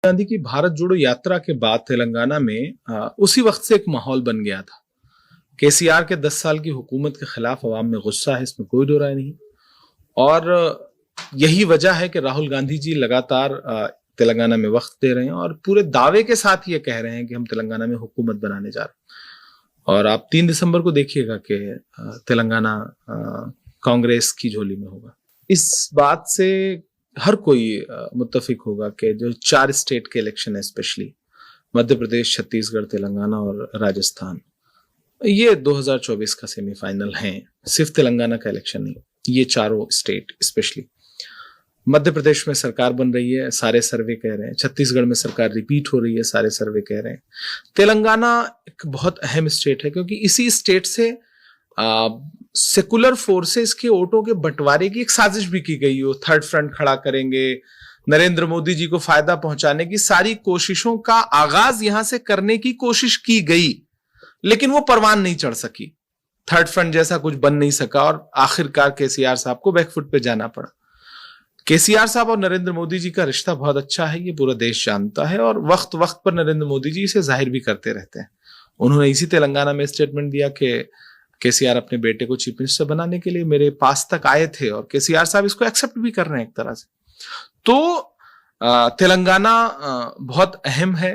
गांधी की भारत जोड़ो यात्रा के बाद तेलंगाना में उसी वक्त से एक माहौल बन गया था। केसीआर के 10 साल की हुकूमत के खिलाफ अवाम में गुस्सा है, इसमें कोई दो राय नहीं। और यही वजह है कि राहुल गांधी जी लगातार तेलंगाना में वक्त दे रहे हैं और पूरे दावे के साथ ये कह रहे हैं कि हम तेलंगाना में हुकूमत बनाने जा रहे हैं। और आप 3 दिसंबर को देखिएगा कि तेलंगाना कांग्रेस की झोली में होगा। इस बात से हर कोई मुत्तफिक होगा कि जो 4 स्टेट के इलेक्शन है, स्पेशली मध्य प्रदेश, छत्तीसगढ़, तेलंगाना और राजस्थान, ये 2024 का सेमीफाइनल है। सिर्फ तेलंगाना का इलेक्शन नहीं, ये चारों स्टेट, स्पेशली मध्य प्रदेश में सरकार बन रही है, सारे सर्वे कह रहे हैं। छत्तीसगढ़ में सरकार रिपीट हो रही है, सारे सर्वे कह रहे हैं। तेलंगाना एक बहुत अहम स्टेट है क्योंकि इसी स्टेट से सेकुलर फोर्सेस के वोटों के बंटवारे की एक साजिश भी की गई हो। थर्ड फ्रंट खड़ा करेंगे, नरेंद्र मोदी जी को फायदा पहुंचाने की सारी कोशिशों का आगाज यहां से करने की कोशिश की गई, लेकिन वो परवान नहीं चढ़ सकी। थर्ड फ्रंट जैसा कुछ बन नहीं सका और आखिरकार केसीआर साहब को बैकफुट पे जाना पड़ा। केसीआर साहब और नरेंद्र मोदी जी का रिश्ता बहुत अच्छा है, ये पूरा देश जानता है और वक्त वक्त पर नरेंद्र मोदी जी इसे जाहिर भी करते रहते हैं। उन्होंने इसी तेलंगाना में स्टेटमेंट दिया कि केसीआर अपने बेटे को चीफ मिनिस्टर बनाने के लिए मेरे पास तक आए थे और केसीआर साहब इसको एक्सेप्ट भी कर रहे हैं एक तरह से। तो तेलंगाना बहुत अहम है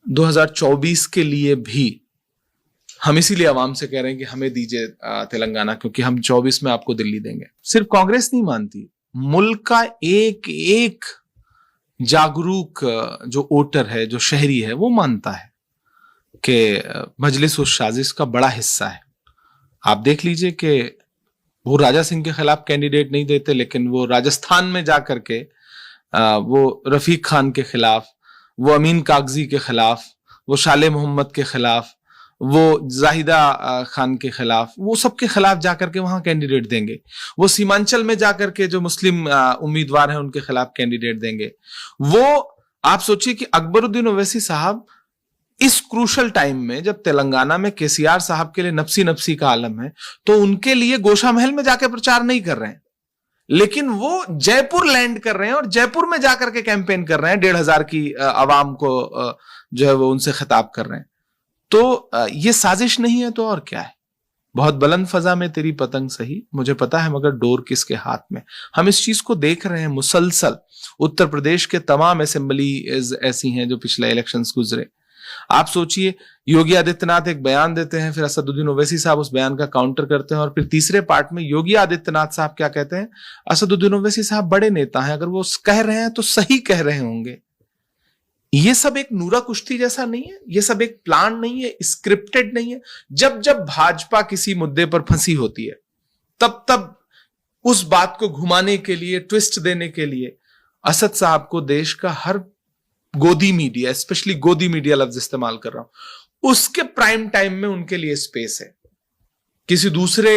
2024 के लिए भी। हम इसीलिए आवाम से कह रहे हैं कि हमें दीजिए तेलंगाना, क्योंकि हम 24 में आपको दिल्ली देंगे। सिर्फ कांग्रेस नहीं मानती, मुल्क का एक एक जागरूक जो वोटर है, जो शहरी है, वो मानता है कि मजलिस उस साजिश का बड़ा हिस्सा है। आप देख लीजिए कि वो राजा सिंह के खिलाफ कैंडिडेट नहीं देते, लेकिन वो राजस्थान में जाकर के वो रफीक खान के खिलाफ, वो अमीन कागजी के खिलाफ, वो शाले मोहम्मद के खिलाफ, वो जाहिदा खान के खिलाफ, वो सबके खिलाफ जाकर के वहां कैंडिडेट देंगे। वो सीमांचल में जाकर के जो मुस्लिम उम्मीदवार हैं उनके खिलाफ कैंडिडेट देंगे। वो आप सोचिए कि अकबरुद्दीन ओवैसी साहब इस क्रूशल टाइम में, जब तेलंगाना में केसीआर साहब के लिए नफसी नफसी का आलम है, तो उनके लिए गोशा महल में जाकर प्रचार नहीं कर रहे हैं, लेकिन वो जयपुर लैंड कर रहे हैं और जयपुर में जाकर के कैंपेन कर रहे हैं। 1,500 की आवाम को जो है वो उनसे खिताब कर रहे हैं। तो ये साजिश नहीं है तो और क्या है। बहुत बुलंद फजा में तेरी पतंग सही, मुझे पता है मगर डोर किसके हाथ में। हम इस चीज को देख रहे हैं मुसलसल। उत्तर प्रदेश के तमाम असेंबली ऐसी हैं जो पिछले इलेक्शंस गुजरे। आप सोचिए, योगी आदित्यनाथ एक बयान देते हैं, फिर असदुद्दीन ओवैसी साहब उस बयान का काउंटर करते हैं और फिर तीसरे पार्ट में योगी आदित्यनाथ साहब क्या कहते हैं, असदुद्दीन ओवैसी साहब बड़े नेता हैं, अगर वो कह रहे हैं तो सही कह रहे होंगे। ये सब एक नूरा कुश्ती जैसा नहीं है, ये सब एक प्लान नहीं है, स्क्रिप्टेड नहीं है। जब जब भाजपा किसी मुद्दे पर फंसी होती है, तब तब उस बात को घुमाने के लिए, ट्विस्ट देने के लिए असद साहब को देश का हर गोदी मीडिया, स्पेशली गोदी मीडिया लफ्ज इस्तेमाल कर रहा हूं, उसके प्राइम टाइम में उनके लिए स्पेस है। किसी दूसरे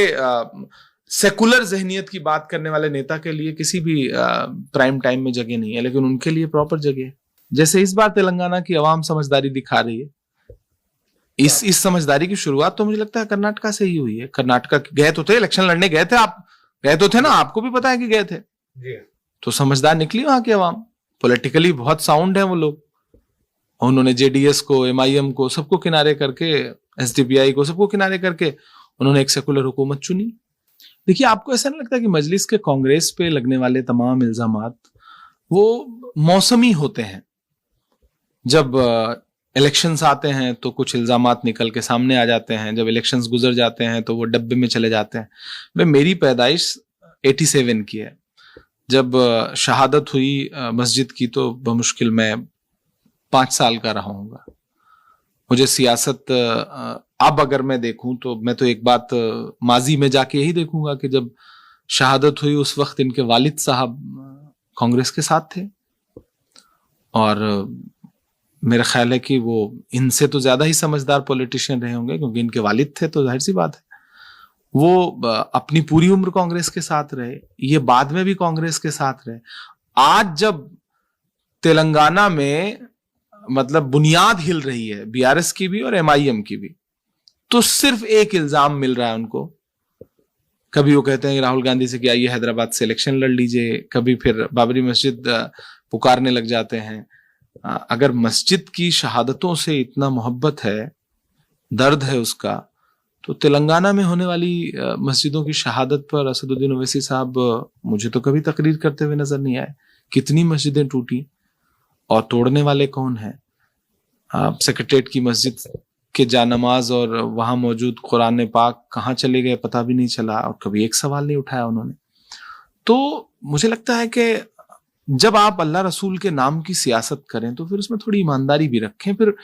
सेकुलर जहनियत की बात करने वाले नेता के लिए किसी भी प्राइम टाइम में जगह नहीं है, लेकिन उनके लिए प्रॉपर जगह है। जैसे इस बार तेलंगाना की आवाम समझदारी दिखा रही है, इस समझदारी की शुरुआत तो मुझे लगता है कर्नाटका से ही हुई है। कर्नाटका गए तो थे, इलेक्शन लड़ने गए थे, आप गए तो थे ना, आपको भी पता है कि गए थे। तो समझदार निकली वहां की आवाम, पॉलिटिकली बहुत साउंड है वो लोग। उन्होंने जेडीएस को, एमआईएम को, सबको किनारे करके, एसडीपीआई को, सबको किनारे करके उन्होंने एक सेकुलर हुकूमत चुनी। देखिए, आपको ऐसा नहीं लगता कि मजलिस के कांग्रेस पे लगने वाले तमाम इल्जामात वो मौसमी होते हैं? जब इलेक्शंस आते हैं तो कुछ इल्जामात निकल के सामने आ जाते हैं, जब इलेक्शंस गुजर जाते हैं तो वो डब्बे में चले जाते हैं। भाई, मेरी पैदाइश 87 की है। जब शहादत हुई मस्जिद की तो बमुश्किल मैं 5 साल का रहा हूँगा। मुझे सियासत अब अगर मैं देखूं तो मैं तो एक बात माजी में जाके यही देखूंगा कि जब शहादत हुई उस वक्त इनके वालिद साहब कांग्रेस के साथ थे और मेरा ख्याल है कि वो इनसे तो ज्यादा ही समझदार पॉलिटिशियन रहे होंगे, क्योंकि इनके वालिद थे तो जाहिर सी बात है वो अपनी पूरी उम्र कांग्रेस के साथ रहे, ये बाद में भी कांग्रेस के साथ रहे। आज जब तेलंगाना में मतलब बुनियाद हिल रही है बीआरएस की भी और एमआईएम की भी, तो सिर्फ एक इल्जाम मिल रहा है उनको। कभी वो कहते हैं कि राहुल गांधी से कि आइए हैदराबाद से इलेक्शन लड़ लीजिए, कभी फिर बाबरी मस्जिद पुकारने लग जाते हैं, अगर मस्जिद की शहादतों से इतना मोहब्बत है, दर्द है उसका, तो तेलंगाना में होने वाली मस्जिदों की शहादत पर असदुद्दीन ओवैसी साहब मुझे तो कभी तकरीर करते हुए नजर नहीं आए। कितनी मस्जिदें टूटी और तोड़ने वाले कौन हैं? सेक्रेटेरिएट की मस्जिद के जानमाज और वहां मौजूद कुरान पाक कहाँ चले गए पता भी नहीं चला, और कभी एक सवाल नहीं उठाया उन्होंने। तो मुझे लगता है कि जब आप अल्लाह रसूल के नाम की सियासत करें तो फिर उसमें थोड़ी ईमानदारी भी रखें। फिर